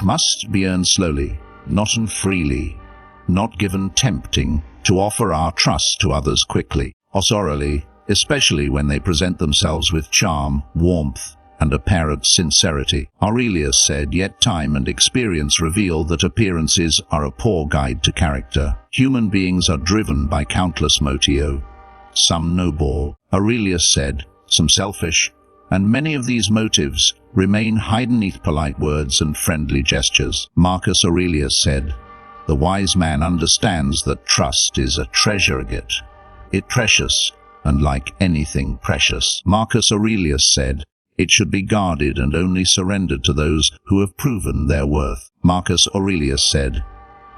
must be earned slowly, not freely, not given tempting to offer our trust to others quickly, authorally, especially when they present themselves with charm, warmth, and apparent sincerity. Aurelius said, yet time and experience reveal that appearances are a poor guide to character. Human beings are driven by countless motives, some noble, Aurelius said, some selfish, and many of these motives remain hidden beneath polite words and friendly gestures. Marcus Aurelius said, the wise man understands that trust is a treasure it precious, and like anything precious. Marcus Aurelius said, it should be guarded and only surrendered to those who have proven their worth. Marcus Aurelius said,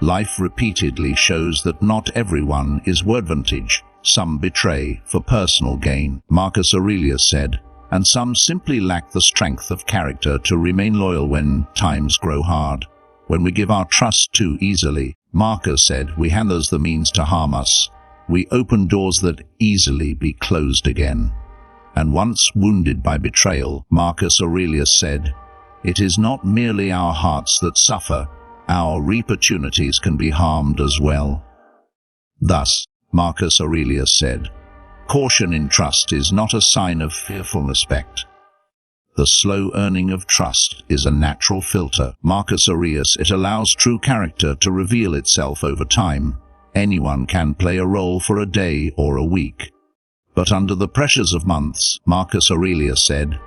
life repeatedly shows that not everyone is worthy. Some betray for personal gain. Marcus Aurelius said, and some simply lack the strength of character to remain loyal when times grow hard. When we give our trust too easily, Marcus said, we hand others the means to harm us. We open doors that easily be closed again. And once wounded by betrayal, Marcus Aurelius said, it is not merely our hearts that suffer, our opportunities can be harmed as well. Thus, Marcus Aurelius said, caution in trust is not a sign of fearful respect. The slow earning of trust is a natural filter. Marcus Aurelius, it allows true character to reveal itself over time. Anyone can play a role for a day or a week. But under the pressures of months, Marcus Aurelius said,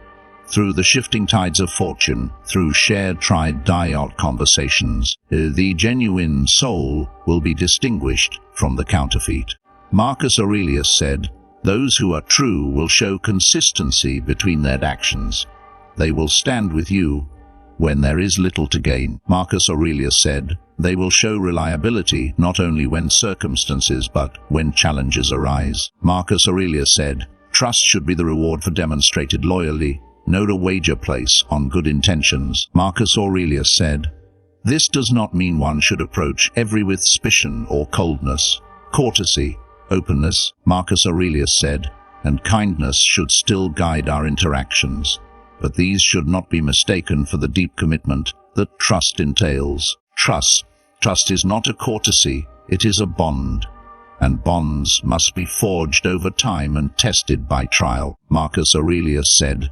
through the shifting tides of fortune, through shared tried-out conversations, the genuine soul will be distinguished from the counterfeit. Marcus Aurelius said, those who are true will show consistency between their actions. They will stand with you when there is little to gain. Marcus Aurelius said, they will show reliability not only when circumstances but when challenges arise. Marcus Aurelius said, trust should be the reward for demonstrated loyalty, not a wager place on good intentions. Marcus Aurelius said, this does not mean one should approach everyone with suspicion or coldness. Courtesy, openness, Marcus Aurelius said, and kindness should still guide our interactions. But these should not be mistaken for the deep commitment that trust entails. Trust is not a courtesy, it is a bond. And bonds must be forged over time and tested by trial. Marcus Aurelius said,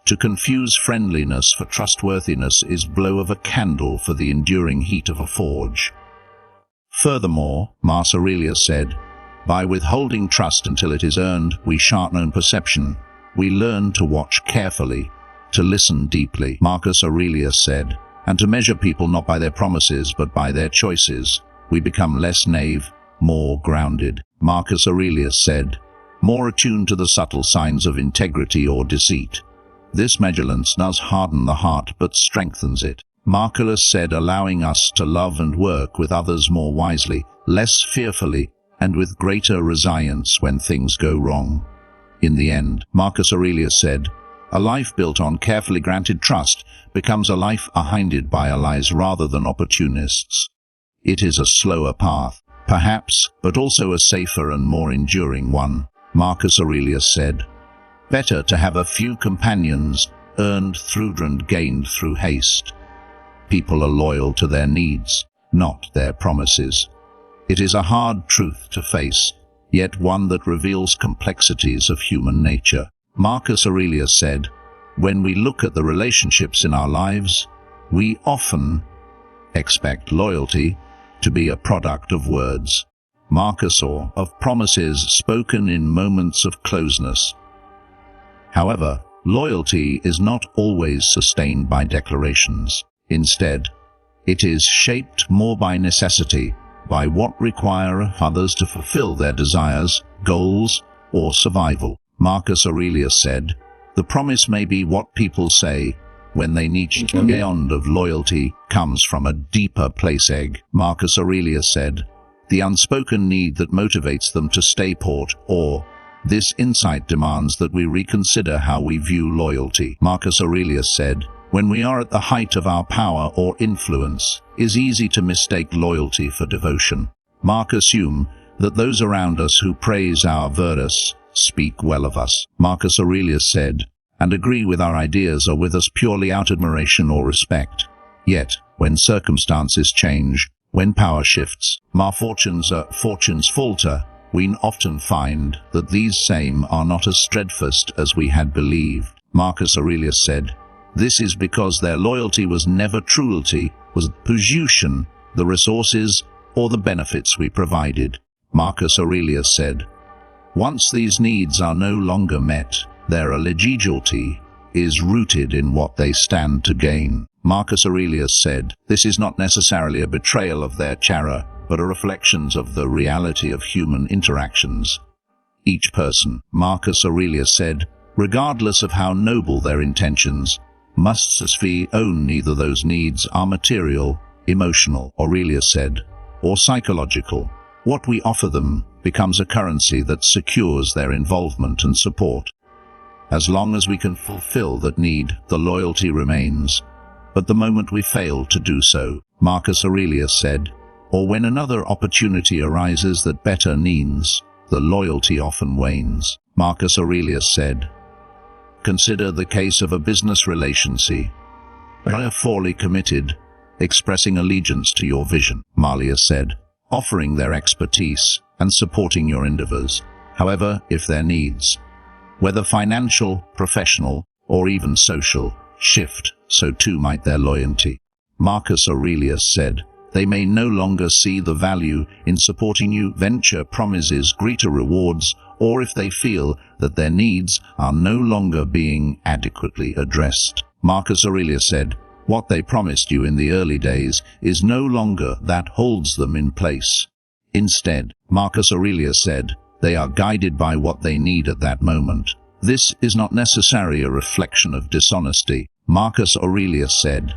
to confuse friendliness for trustworthiness is blow of a candle for the enduring heat of a forge. Furthermore, Marcus Aurelius said, by withholding trust until it is earned, we sharpen perception. We learn to watch carefully, to listen deeply. Marcus Aurelius said, and to measure people not by their promises but by their choices. We become less naive, more grounded. Marcus Aurelius said, more attuned to the subtle signs of integrity or deceit. This vigilance does harden the heart but strengthens it. Marcus said, allowing us to love and work with others more wisely, less fearfully, and with greater resilience when things go wrong. In the end, Marcus Aurelius said, a life built on carefully granted trust becomes a life unhindered by allies rather than opportunists. It is a slower path, perhaps, but also a safer and more enduring one. Marcus Aurelius said, better to have a few companions earned through and gained through haste. People are loyal to their needs, not their promises. It is a hard truth to face, yet one that reveals complexities of human nature. Marcus Aurelius said, when we look at the relationships in our lives, we often expect loyalty to be a product of words, Marcus, or of promises spoken in moments of closeness. However, loyalty is not always sustained by declarations. Instead, it is shaped more by necessity, by what require others to fulfill their desires, goals, or survival. Marcus Aurelius said, the promise may be what people say when they need to. Beyond of loyalty comes from a deeper place. Marcus Aurelius said, the unspoken need that motivates them to stay put, or this insight demands that we reconsider how we view loyalty. Marcus Aurelius said, when we are at the height of our power or influence, it is easy to mistake loyalty for devotion. Marcus assumed that those around us who praise our virtues speak well of us. Marcus Aurelius said, and agree with our ideas or with us purely out of admiration or respect. Yet, when circumstances change, when power shifts, fortunes falter, we often find that these same are not as steadfast as we had believed. Marcus Aurelius said, "This is because their loyalty was never cruelty, was possession, the resources, or the benefits we provided." Marcus Aurelius said, "Once these needs are no longer met, their allegiance is rooted in what they stand to gain." Marcus Aurelius said, "This is not necessarily a betrayal of their character, but a reflection of the reality of human interactions. Each person," Marcus Aurelius said, "regardless of how noble their intentions, must own neither those needs are material, emotional," Aurelius said, "or psychological. What we offer them becomes a currency that secures their involvement and support. As long as we can fulfill that need, the loyalty remains. But the moment we fail to do so," Marcus Aurelius said, "or when another opportunity arises that better needs, the loyalty often wanes." Marcus Aurelius said, "Consider the case of a business relationship. They are fully committed, expressing allegiance to your vision," Marlius said, "offering their expertise and supporting your endeavors. However, if their needs, whether financial, professional, or even social, shift, so too might their loyalty." Marcus Aurelius said, "They may no longer see the value in supporting you, venture promises greater rewards, or if they feel that their needs are no longer being adequately addressed." Marcus Aurelius said, "What they promised you in the early days is no longer that holds them in place. Instead," Marcus Aurelius said, "they are guided by what they need at that moment. This is not necessarily a reflection of dishonesty," Marcus Aurelius said,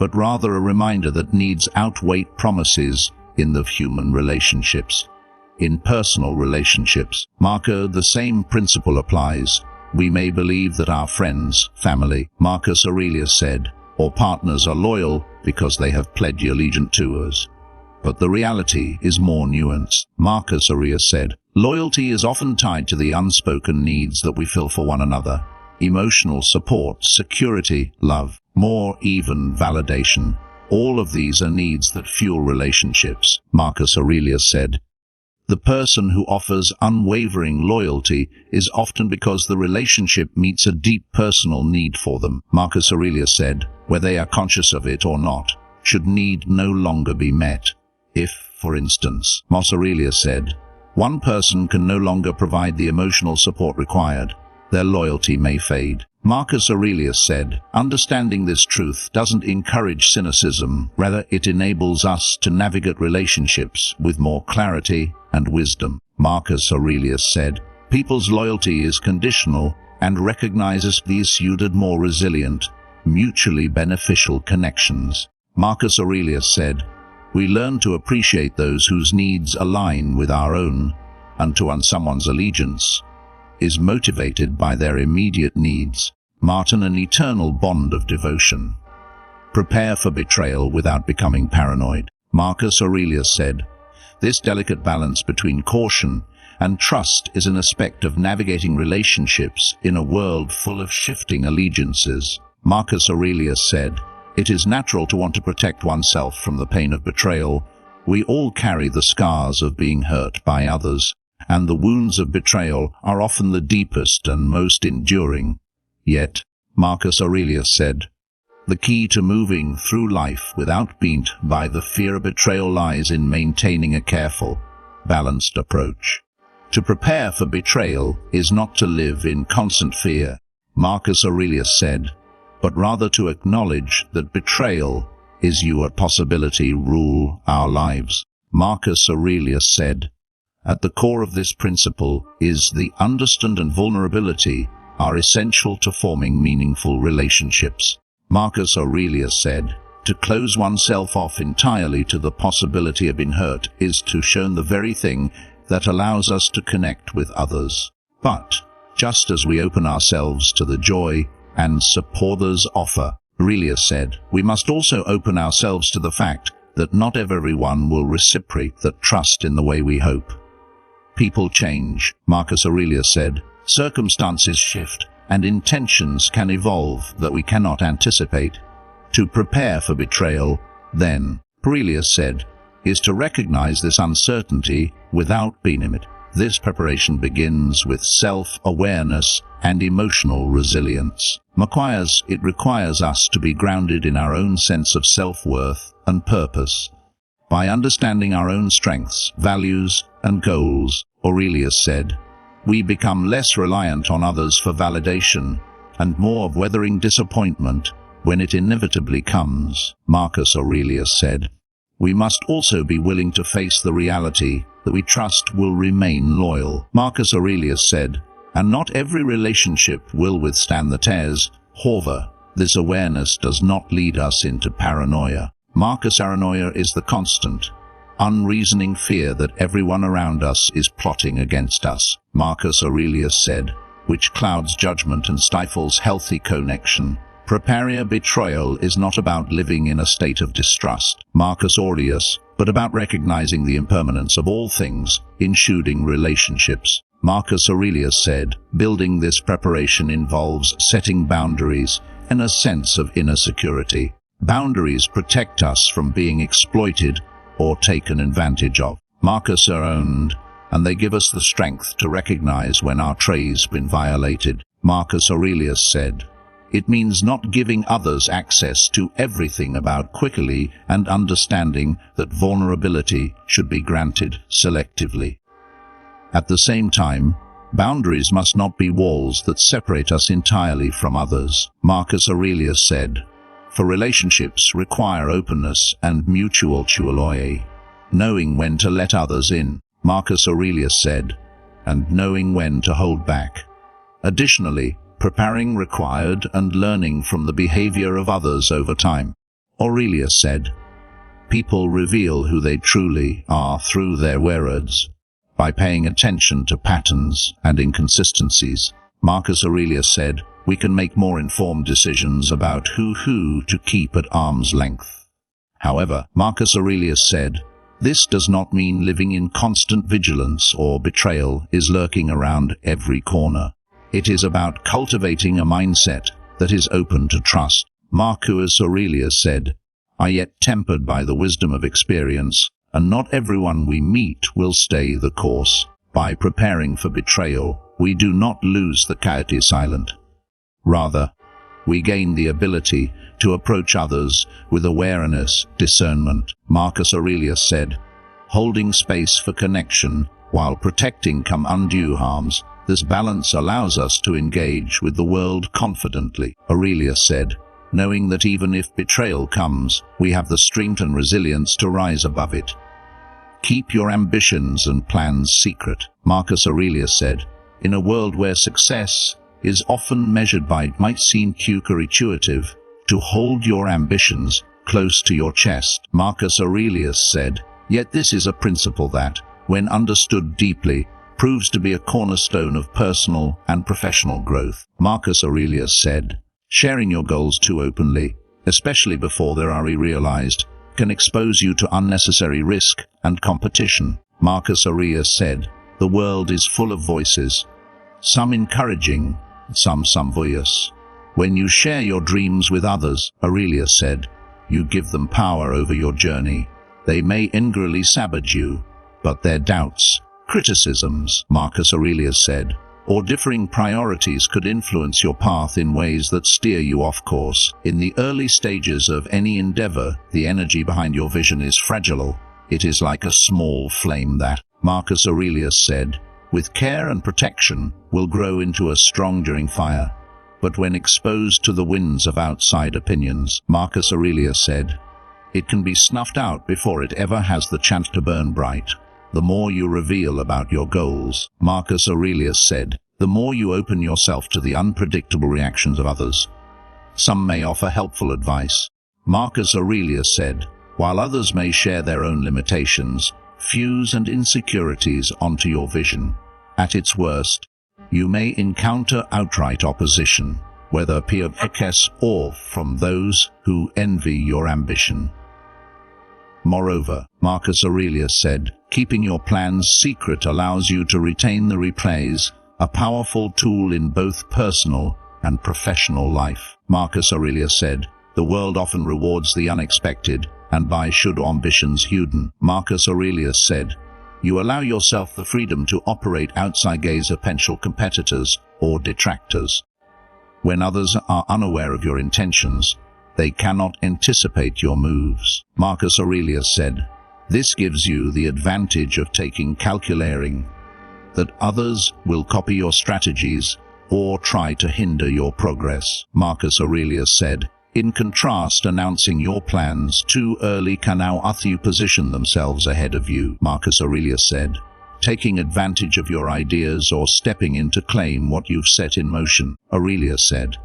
"but rather a reminder that needs outweigh promises in the human relationships. In personal relationships, the same principle applies. We may believe that our friends, family," Marcus Aurelius said, "or partners are loyal because they have pledged allegiance to us. But the reality is more nuanced." Marcus Aurelius said, "Loyalty is often tied to the unspoken needs that we feel for one another. Emotional support, security, love, more even validation. All of these are needs that fuel relationships." Marcus Aurelius said, "The person who offers unwavering loyalty is often because the relationship meets a deep personal need for them." Marcus Aurelius said, "Whether they are conscious of it or not, should need no longer be met. If, for instance," Marcus Aurelius said, "one person can no longer provide the emotional support required, their loyalty may fade." Marcus Aurelius said, "Understanding this truth doesn't encourage cynicism, rather it enables us to navigate relationships with more clarity and wisdom." Marcus Aurelius said, "People's loyalty is conditional and recognizes these suited more resilient, mutually beneficial connections." Marcus Aurelius said, "We learn to appreciate those whose needs align with our own, and to someone's allegiance is motivated by their immediate needs. Martin, an eternal bond of devotion. Prepare for betrayal without becoming paranoid." Marcus Aurelius said, "This delicate balance between caution and trust is an aspect of navigating relationships in a world full of shifting allegiances." Marcus Aurelius said, "It is natural to want to protect oneself from the pain of betrayal. We all carry the scars of being hurt by others, and the wounds of betrayal are often the deepest and most enduring. Yet," Marcus Aurelius said, "the key to moving through life without being by the fear of betrayal lies in maintaining a careful, balanced approach. To prepare for betrayal is not to live in constant fear," Marcus Aurelius said, "but rather to acknowledge that betrayal is a possibility rule our lives." Marcus Aurelius said, "At the core of this principle is the understanding and vulnerability are essential to forming meaningful relationships." Marcus Aurelius said, "To close oneself off entirely to the possibility of being hurt is to shun the very thing that allows us to connect with others. But, just as we open ourselves to the joy and support others offer," Aurelius said, "we must also open ourselves to the fact that not everyone will reciprocate that trust in the way we hope. People change," Marcus Aurelius said, "circumstances shift, and intentions can evolve that we cannot anticipate. To prepare for betrayal, then, Aurelius said, is to recognize this uncertainty without being in it. This preparation begins with self-awareness and emotional resilience. It requires us to be grounded in our own sense of self-worth and purpose. By understanding our own strengths, values, and goals, Aurelius said, we become less reliant on others for validation and more of weathering disappointment when it inevitably comes. Marcus Aurelius said, we must also be willing to face the reality that we trust will remain loyal. Marcus Aurelius said, and not every relationship will withstand the tears. However, this awareness does not lead us into paranoia. Paranoia is the constant, unreasoning fear that everyone around us is plotting against us. Marcus Aurelius said, which clouds judgment and stifles healthy connection. Betrayal is not about living in a state of distrust, Marcus Aurelius, but about recognizing the impermanence of all things, including relationships. Marcus Aurelius said, building this preparation involves setting boundaries and a sense of inner security. Boundaries protect us from being exploited or taken advantage of. Marcus are owned, and they give us the strength to recognize when our trust has been violated. Marcus Aurelius said, it means not giving others access to everything about quickly and understanding that vulnerability should be granted selectively. At the same time, boundaries must not be walls that separate us entirely from others. Marcus Aurelius said, for relationships require openness and mutual loyalty, knowing when to let others in, Marcus Aurelius said, and knowing when to hold back. Additionally, preparing required and learning from the behavior of others over time. Aurelius said, people reveal who they truly are through their words, by paying attention to patterns and inconsistencies. Marcus Aurelius said, we can make more informed decisions about who to keep at arm's length. However, Marcus Aurelius said, this does not mean living in constant vigilance or betrayal is lurking around every corner. It is about cultivating a mindset that is open to trust. Marcus Aurelius said, are yet tempered by the wisdom of experience, and not everyone we meet will stay the course. By preparing for betrayal, we do not lose the courage silent. Rather, we gain the ability to approach others with awareness, discernment. Marcus Aurelius said, holding space for connection while protecting from undue harms. This balance allows us to engage with the world confidently. Aurelius said, knowing that even if betrayal comes, we have the strength and resilience to rise above it. Keep your ambitions and plans secret. Marcus Aurelius said, in a world where success is often measured by it might seem counterintuitive to hold your ambitions close to your chest. Marcus Aurelius said, yet this is a principle that, when understood deeply, proves to be a cornerstone of personal and professional growth. Marcus Aurelius said, sharing your goals too openly, especially before they are realized, can expose you to unnecessary risk and competition. Marcus Aurelius said, the world is full of voices, some encouraging, some voice. When you share your dreams with others, Aurelius said, you give them power over your journey. They may angrily sabotage you, but their doubts, criticisms, Marcus Aurelius said, or differing priorities could influence your path in ways that steer you off course. In the early stages of any endeavor, the energy behind your vision is fragile. It is like a small flame that, Marcus Aurelius said, with care and protection, will grow into a strong enduring fire. But when exposed to the winds of outside opinions, Marcus Aurelius said, it can be snuffed out before it ever has the chance to burn bright. The more you reveal about your goals, Marcus Aurelius said, the more you open yourself to the unpredictable reactions of others. Some may offer helpful advice. Marcus Aurelius said, while others may share their own limitations, fuse and insecurities onto your vision. At its worst, you may encounter outright opposition, whether peer or from those who envy your ambition. Moreover, Marcus Aurelius said, keeping your plans secret allows you to retain the replays, a powerful tool in both personal and professional life. Marcus Aurelius said, The world often rewards the unexpected, and by should ambitions huden. Marcus Aurelius said, "You allow yourself the freedom to operate outside gaze of potential competitors or detractors. When others are unaware of your intentions, they cannot anticipate your moves." Marcus Aurelius said, "This gives you the advantage of calculating that others will copy your strategies or try to hinder your progress." Marcus Aurelius said, "In contrast, announcing your plans too early can now you position themselves ahead of you." Marcus Aurelius said, "Taking advantage of your ideas or stepping in to claim what you've set in motion." Aurelius said,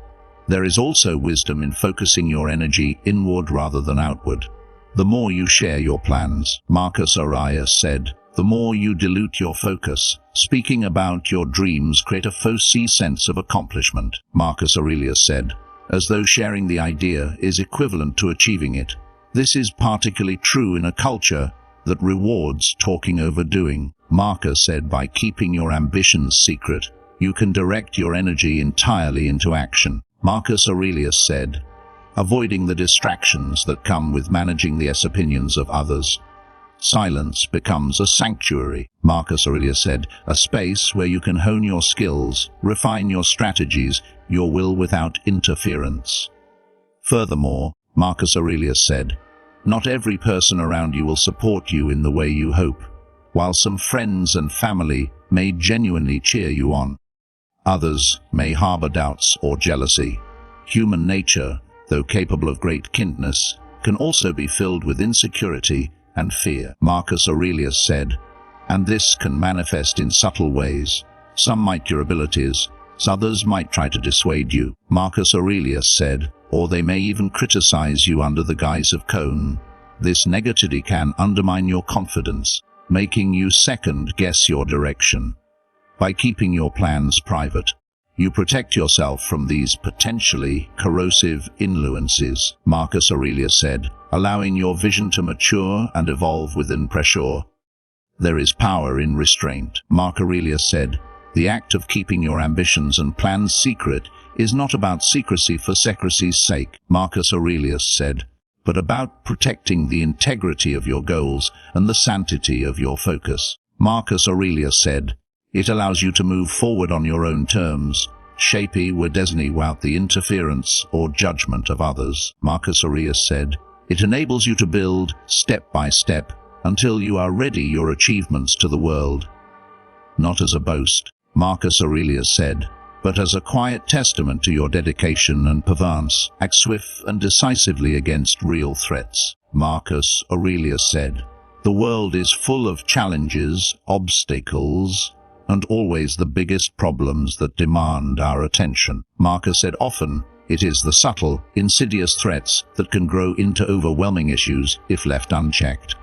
"There is also wisdom in focusing your energy inward rather than outward. The more you share your plans," Marcus Aurelius said, "the more you dilute your focus. Speaking about your dreams create a false sense of accomplishment." Marcus Aurelius said, "As though sharing the idea is equivalent to achieving it. This is particularly true in a culture that rewards talking over doing." Marcus said, "By keeping your ambitions secret, you can direct your energy entirely into action." Marcus Aurelius said, "Avoiding the distractions that come with managing the opinions of others, silence becomes a sanctuary." Marcus Aurelius said, "A space where you can hone your skills, refine your strategies, your will without interference." Furthermore, Marcus Aurelius said, "Not every person around you will support you in the way you hope. While some friends and family may genuinely cheer you on, others may harbor doubts or jealousy. Human nature, though capable of great kindness, can also be filled with insecurity and fear." Marcus Aurelius said, "And this can manifest in subtle ways. Some might your abilities, others might try to dissuade you." Marcus Aurelius said, "Or they may even criticize you under the guise of cone. This negativity can undermine your confidence, making you second-guess your direction. By keeping your plans private, you protect yourself from these potentially corrosive influences." Marcus Aurelius said, "Allowing your vision to mature and evolve within pressure. There is power in restraint." Marcus Aurelius said, "The act of keeping your ambitions and plans secret is not about secrecy for secrecy's sake," Marcus Aurelius said, "but about protecting the integrity of your goals and the sanctity of your focus." Marcus Aurelius said, "It allows you to move forward on your own terms, shaping your destiny without the interference or judgment of others." Marcus Aurelius said, "It enables you to build, step by step, until you are ready your achievements to the world, not as a boast," Marcus Aurelius said, "but as a quiet testament to your dedication and perseverance. Act swift and decisively against real threats." Marcus Aurelius said, "The world is full of challenges, obstacles, and always the biggest problems that demand our attention." Marcus said, "Often, it is the subtle, insidious threats that can grow into overwhelming issues if left unchecked."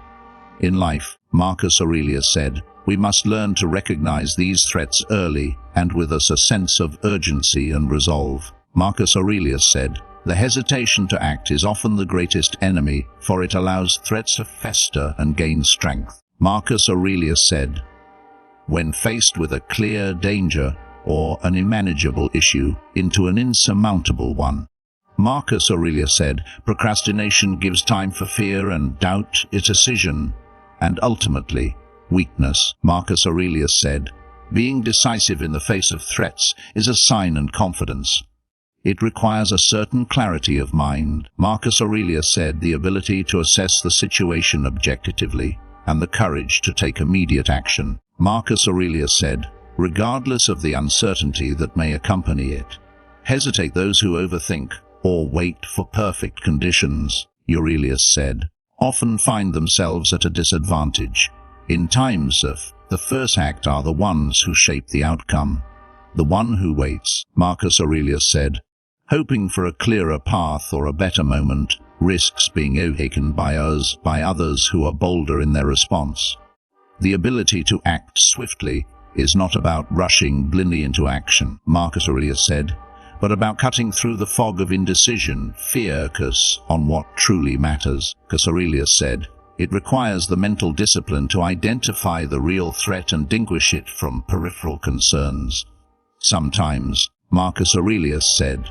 In life, Marcus Aurelius said, "We must learn to recognize these threats early and with us a sense of urgency and resolve." Marcus Aurelius said, "The hesitation to act is often the greatest enemy, for it allows threats to fester and gain strength." Marcus Aurelius said, "When faced with a clear danger or an unmanageable issue into an insurmountable one." Marcus Aurelius said, "Procrastination gives time for fear and doubt, its decision, and ultimately, weakness." Marcus Aurelius said, "Being decisive in the face of threats is a sign of confidence. It requires a certain clarity of mind." Marcus Aurelius said, "The ability to assess the situation objectively and the courage to take immediate action." Marcus Aurelius said, "Regardless of the uncertainty that may accompany it, hesitate those who overthink or wait for perfect conditions," Aurelius said, "often find themselves at a disadvantage. In times of the first act are the ones who shape the outcome. The one who waits," Marcus Aurelius said, "hoping for a clearer path or a better moment, risks being overtaken by others who are bolder in their response." The ability to act swiftly is not about rushing blindly into action, Marcus Aurelius said, but about cutting through the fog of indecision, focus on what truly matters. Marcus Aurelius said, "It requires the mental discipline to identify the real threat and distinguish it from peripheral concerns." Sometimes, Marcus Aurelius said,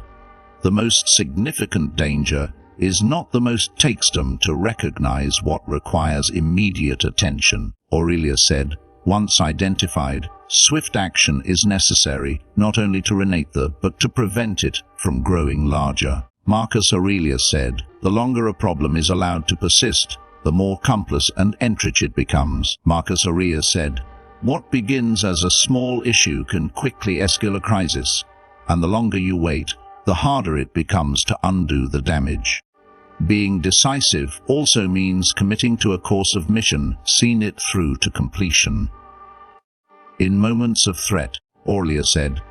"The most significant danger is not the most takesome to recognize what requires immediate attention. Aurelius said, once identified, swift action is necessary, not only to renate but to prevent it from growing larger. Marcus Aurelius said, the longer a problem is allowed to persist, the more complex and entrenched it becomes. Marcus Aurelius said, what begins as a small issue can quickly escalate a crisis, and the longer you wait, the harder it becomes to undo the damage. Being decisive also means committing to a course of mission, seeing it through to completion. In moments of threat, Aurelius said,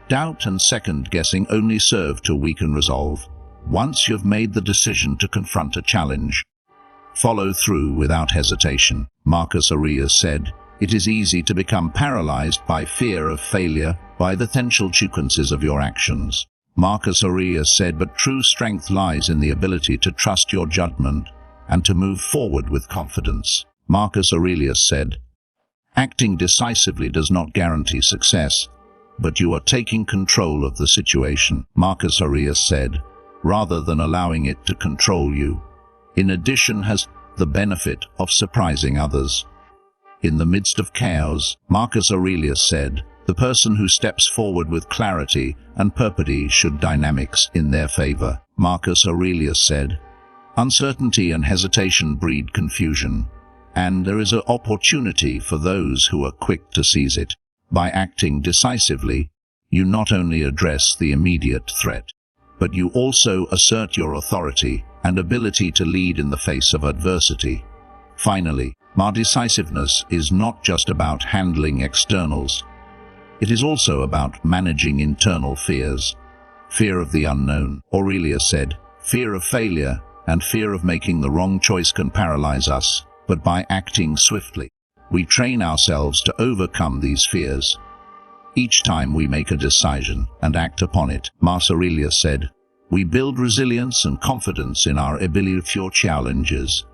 doubt and second-guessing only serve to weaken resolve. Once you've made the decision to confront a challenge, follow through without hesitation. Marcus Aurelius said, it is easy to become paralyzed by fear of failure, by the potential consequences of your actions. Marcus Aurelius said, but true strength lies in the ability to trust your judgment and to move forward with confidence. Marcus Aurelius said, acting decisively does not guarantee success, but you are taking control of the situation. Marcus Aurelius said, rather than allowing it to control you, in addition has the benefit of surprising others. In the midst of chaos, Marcus Aurelius said, the person who steps forward with clarity and purpose should dynamics in their favor. Marcus Aurelius said, uncertainty and hesitation breed confusion, and there is an opportunity for those who are quick to seize it. By acting decisively, you not only address the immediate threat, but you also assert your authority and ability to lead in the face of adversity. Finally, our decisiveness is not just about handling externals. It is also about managing internal fears. Fear of the unknown. Aurelius said, fear of failure and fear of making the wrong choice can paralyze us, but by acting swiftly, we train ourselves to overcome these fears. Each time we make a decision and act upon it, Marcus Aurelius said, we build resilience and confidence in our ability to face challenges.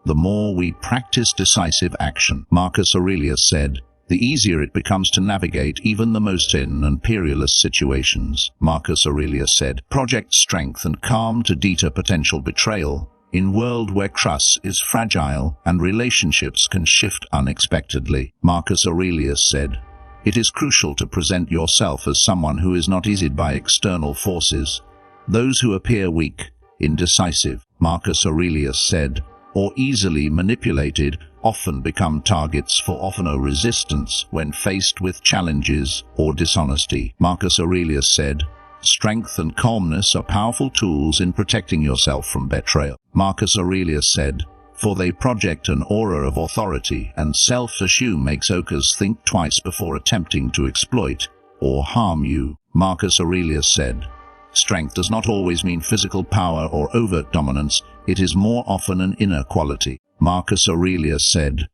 The more we practice decisive action, Marcus Aurelius said, the easier it becomes to navigate even the most and perilous situations. Marcus Aurelius said, project strength and calm to deter potential betrayal. In a world where trust is fragile and relationships can shift unexpectedly, Marcus Aurelius said, it is crucial to present yourself as someone who is not eased by external forces. Those who appear weak, indecisive, Marcus Aurelius said, or easily manipulated often become targets for often resistance when faced with challenges or dishonesty. Marcus Aurelius said, strength and calmness are powerful tools in protecting yourself from betrayal. Marcus Aurelius said, for they project an aura of authority and self-assume makes others think twice before attempting to exploit or harm you. Marcus Aurelius said, strength does not always mean physical power or overt dominance, it is more often an inner quality. Marcus Aurelius said,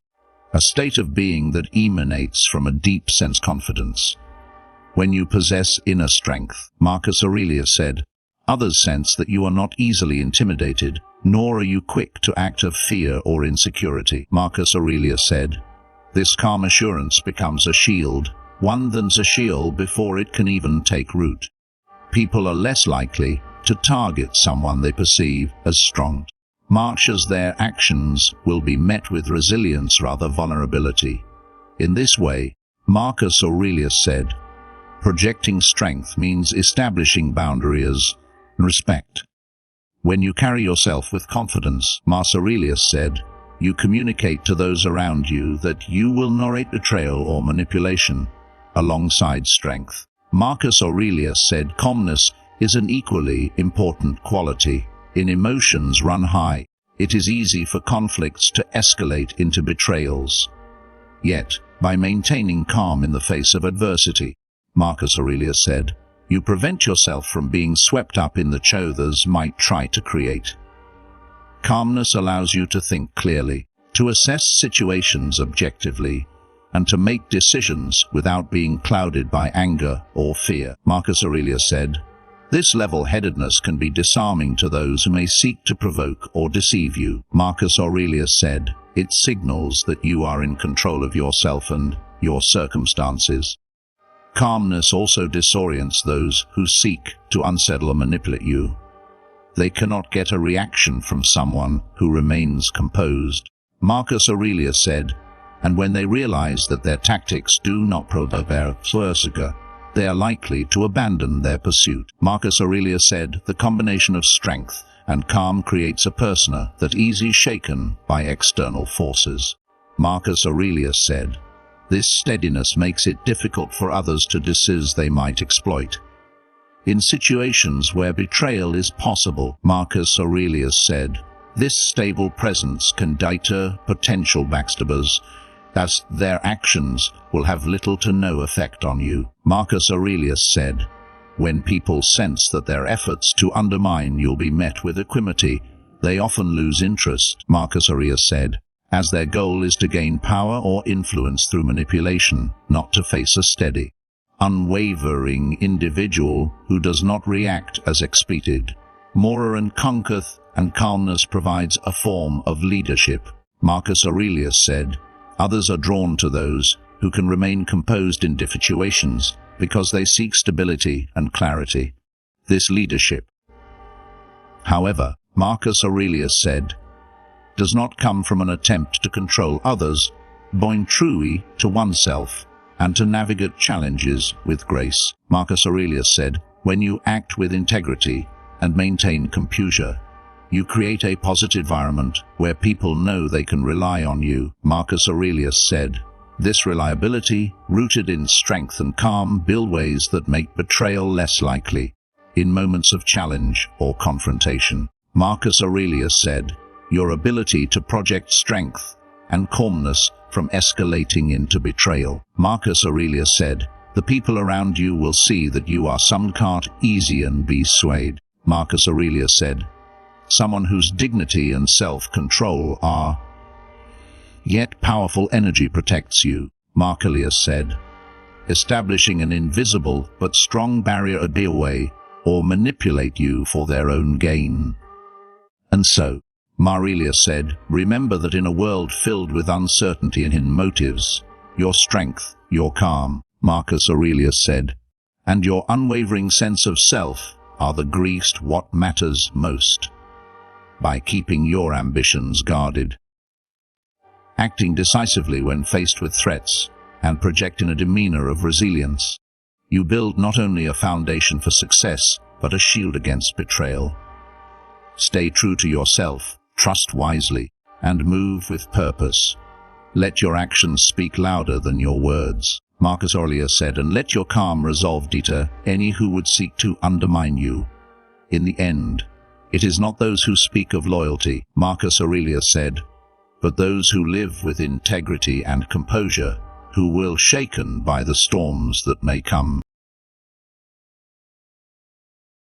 a state of being that emanates from a deep sense of confidence. When you possess inner strength, Marcus Aurelius said, others sense that you are not easily intimidated, nor are you quick to act of fear or insecurity. Marcus Aurelius said, this calm assurance becomes a shield, one that's a shield before it can even take root. People are less likely to target someone they perceive as strong, much as their actions will be met with resilience rather than vulnerability. In this way, Marcus Aurelius said, projecting strength means establishing boundaries and respect. When you carry yourself with confidence, Marcus Aurelius said, you communicate to those around you that you will narrate betrayal or manipulation alongside strength. Marcus Aurelius said, calmness is an equally important quality. In emotions run high, it is easy for conflicts to escalate into betrayals. Yet, by maintaining calm in the face of adversity, Marcus Aurelius said, you prevent yourself from being swept up in the chaos others might try to create. Calmness allows you to think clearly, to assess situations objectively, and to make decisions without being clouded by anger or fear. Marcus Aurelius said, this level-headedness can be disarming to those who may seek to provoke or deceive you. Marcus Aurelius said, it signals that you are in control of yourself and your circumstances. Calmness also disorients those who seek to unsettle or manipulate you. They cannot get a reaction from someone who remains composed. Marcus Aurelius said, and when they realize that their tactics do not produce their they are likely to abandon their pursuit. Marcus Aurelius said, the combination of strength and calm creates a persona that easily shaken by external forces. Marcus Aurelius said, this steadiness makes it difficult for others to decide they might exploit. In situations where betrayal is possible, Marcus Aurelius said, this stable presence can deter potential backstabbers, as their actions will have little to no effect on you. Marcus Aurelius said, when people sense that their efforts to undermine you'll be met with equanimity, they often lose interest. Marcus Aurelius said, as their goal is to gain power or influence through manipulation, not to face a steady, unwavering individual who does not react as expected. Mora and conquereth, and calmness provides a form of leadership. Marcus Aurelius said, others are drawn to those who can remain composed in difficult situations because they seek stability and clarity. This leadership, however, Marcus Aurelius said, does not come from an attempt to control others, but truly to oneself, and to navigate challenges with grace. Marcus Aurelius said, when you act with integrity and maintain composure, you create a positive environment where people know they can rely on you. Marcus Aurelius said, this reliability, rooted in strength and calm, build ways that make betrayal less likely in moments of challenge or confrontation. Marcus Aurelius said, your ability to project strength and calmness from escalating into betrayal. Marcus Aurelius said, the people around you will see that you are somewhat easy and be swayed. Marcus Aurelius said, someone whose dignity and self-control are yet powerful energy protects you. Marcus Aurelius said, establishing an invisible but strong barrier to deal away or manipulate you for their own gain. And so, Aurelius said, remember that in a world filled with uncertainty and hidden motives, your strength, your calm, Marcus Aurelius said, and your unwavering sense of self are the greased what matters most. By keeping your ambitions guarded, acting decisively when faced with threats, and projecting a demeanor of resilience, you build not only a foundation for success, but a shield against betrayal. Stay true to yourself, trust wisely, and move with purpose. Let your actions speak louder than your words. Marcus Aurelius said, and let your calm resolve deter any who would seek to undermine you. In the end, it is not those who speak of loyalty, Marcus Aurelius said, but those who live with integrity and composure, who will shaken by the storms that may come.